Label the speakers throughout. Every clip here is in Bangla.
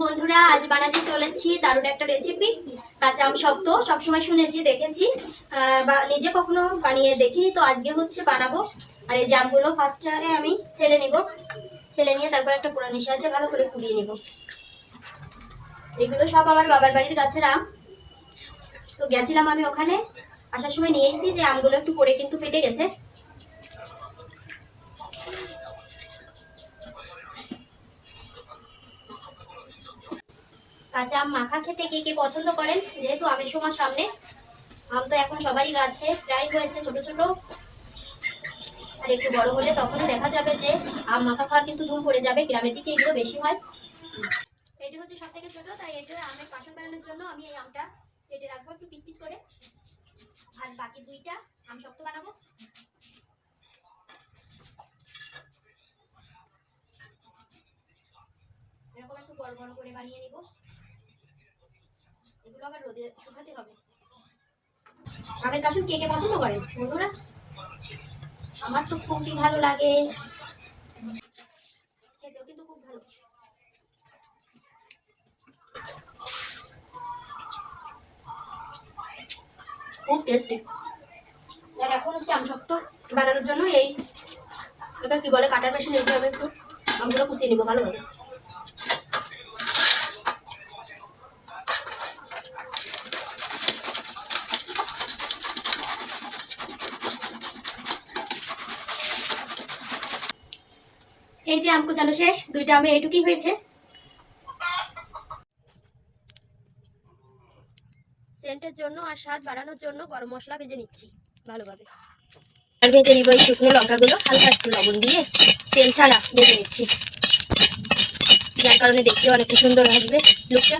Speaker 1: বন্ধুরা, আজ বানাতে চলেছি দারুণ একটা রেসিপি। কাঁচা আম শক্ত সবসময় শুনেছি, দেখেছি, বা নিজে কখনো বানিয়ে দেখিনি। তো আজকে হচ্ছে বানাবো। আর এই জামগুলো ফার্স্টে আমি ছেলে নিব, ছেলে নিয়ে তারপর একটা পুরানির সাহায্যে ভালো করে কুড়িয়ে নিব। এগুলো সব আমার বাবার বাড়ির গাছের আম। তো গেছিলাম আমি ওখানে, আসার সময় নিয়ে এসেছি যে আমগুলো একটু পরে কিন্তু ফেটে গেছে। কাঁচা আম মাখা খেতে কে কে পছন্দ করেন? যেহেতু আমের সময় সামনে, আম তো এখন সবারই গাছে প্রায় হয়েছে ছোট ছোট। আর একটু বড় হলে তখনই দেখা যাবে যে আম মাখা খাওয়ার কিন্তু ধুম পড়ে যাবে। গ্রামের দিকে এগুলো বেশি হয়। এটি হচ্ছে সব থেকে ছোট, তাই এটা আমের পাশন বানানোর জন্য আমি এই আমটা কেটে রাখবো একটু পিস পিস করে। আর বাকি দুইটা আম শক্ত বানাবো। এরকম একটু বড় বড় করে বানিয়ে নিব। এগুলো আবার রোদে শুকাতে হবে। আমের কাসুন কে কে পছন্দ করেন বন্ধুরা? আমার তো খুবই ভালো লাগে, খেতেও কিন্তু খুব ভালো। খুব টেস্টি। আর এখন হচ্ছে আম শক্ত বানানোর জন্য এই এটা কি বলে, কাটার মেশিন, এইটা আমি একটু আমগুলো কুচিয়ে নিব ভালোভাবে। এই যে আম কুচানো শেষ, দুইটা আমে এইটুকুই হয়েছে। সেন্টের জন্য আর স্বাদ বাড়ানোর জন্য গরম মশলা ভেজে নিচ্ছি ভালোভাবে। আর ভেজে নিব এই শুকনো লঙ্কাগুলো হালকা একটু লবণ দিয়ে, তেল ছাড়া ভেজে নিচ্ছি, যার কারণে দেখতে অনেকটা সুন্দর আসবে লুকটা।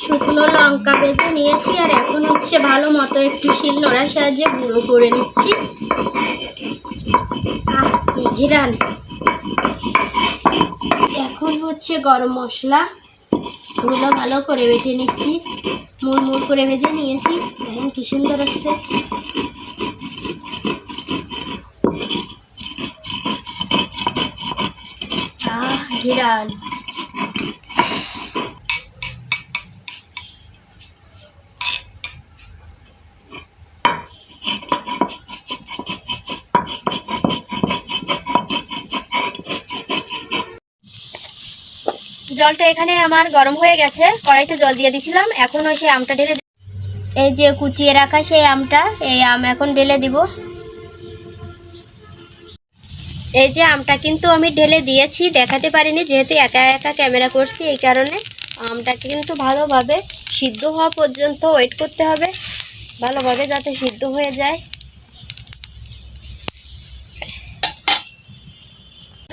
Speaker 1: শুকনো লঙ্কা ভেজে নিয়েছি, আর এখন হচ্ছে ভালো মতো একটু শিলনোড়ার সাহায্যে গুঁড়ো করে নিচ্ছি। কি ঘ্রাণ! এখন হচ্ছে গরম মশলা গুলো ভালো করে বেটে নিচ্ছি, মুড়মুড় করে ভেজে নিয়েছি। দেখেন কি সুন্দর হচ্ছে। ঘ্রাণ! জলটা এখানে আমার গরম হয়ে গেছে, কড়াইতে জল দিয়ে দিছিলাম। এখন ওই সেই আমটা ঢেলে, এই যে কুচিয়ে রাখা সেই আমটা, এই আম এখন ঢেলে দিব। এই যে আমটা কিন্তু আমি ঢেলে দিয়েছি, দেখাতে পারিনি যেহেতু একা একা ক্যামেরা করছি, এই কারণে। আমটাকে কিন্তু ভালোভাবে সিদ্ধ হওয়া পর্যন্ত ওয়েট করতে হবে, ভালোভাবে যাতে সিদ্ধ হয়ে যায়।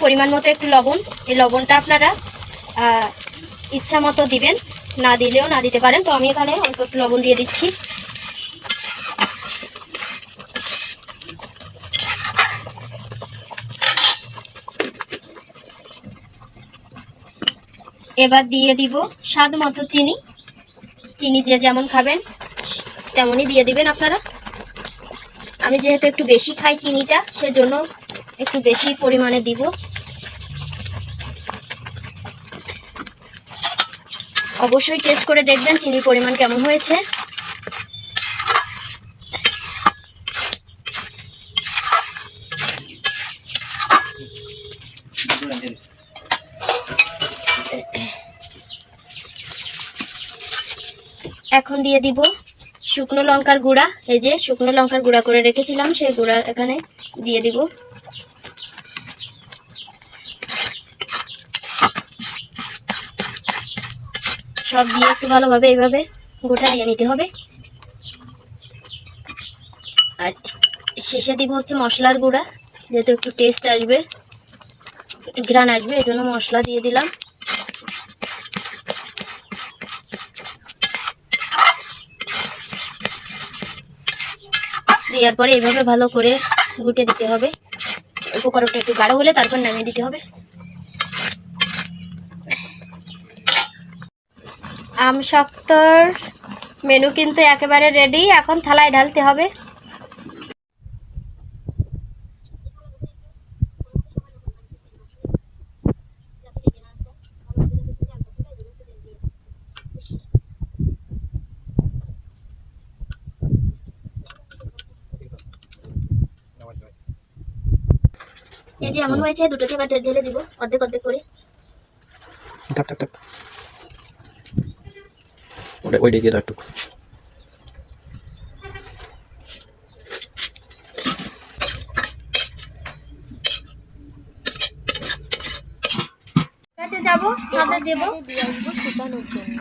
Speaker 1: পরিমাণ মতো একটু লবণ, এই লবণটা আপনারা ইচ্ছা মতো দিবেন, না দিলেও না দিতে পারেন। তো আমি এখানে অল্প একটু লবণ দিয়ে দিচ্ছি। এবার দিয়ে দিব স্বাদ মতো চিনি। চিনি যে যেমন খাবেন তেমনই দিয়ে দিবেন আপনারা। আমি যেহেতু একটু বেশি খাই চিনিটা, সেজন্য একটু বেশি পরিমাণে দিব। অবশ্যই টেস্ট করে দেখবেন চিনির পরিমাণ কেমন হয়েছে। এখন দিয়ে দিব শুকনো লঙ্কার গুঁড়া। এই যে শুকনো লঙ্কার গুঁড়া করে রেখেছিলাম, সেই গুঁড়া এখানে দিয়ে দিব। সব দিয়ে একটু ভালোভাবে এইভাবে গোটা দিয়ে নিতে হবে। আর শেষে দিব হচ্ছে মশলার গুঁড়া, যেহেতু একটু টেস্ট আসবে, একটু ঘ্রাণ আসবে, এই জন্য মশলা দিয়ে দিলাম। দেওয়ার পরে এইভাবে ভালো করে গুটে দিতে হবে। উপকরণটা একটু গাঢ় হলে তারপর নামিয়ে দিতে হবে। আম শক্তর মেনু কিন্তু একেবারে রেডি, এখন থালায় ঢালতে হবে। এই যে এমন হয়েছে, দুটোতে এবার ঢেলে দিব অর্ধেক অর্ধেক করে।
Speaker 2: থাক থাক থাক, ওইটা দিয়ে দাও একটু।
Speaker 1: যাবো সাদা দেবো।
Speaker 3: দিয়ে আসবো শুকানোর জন্য।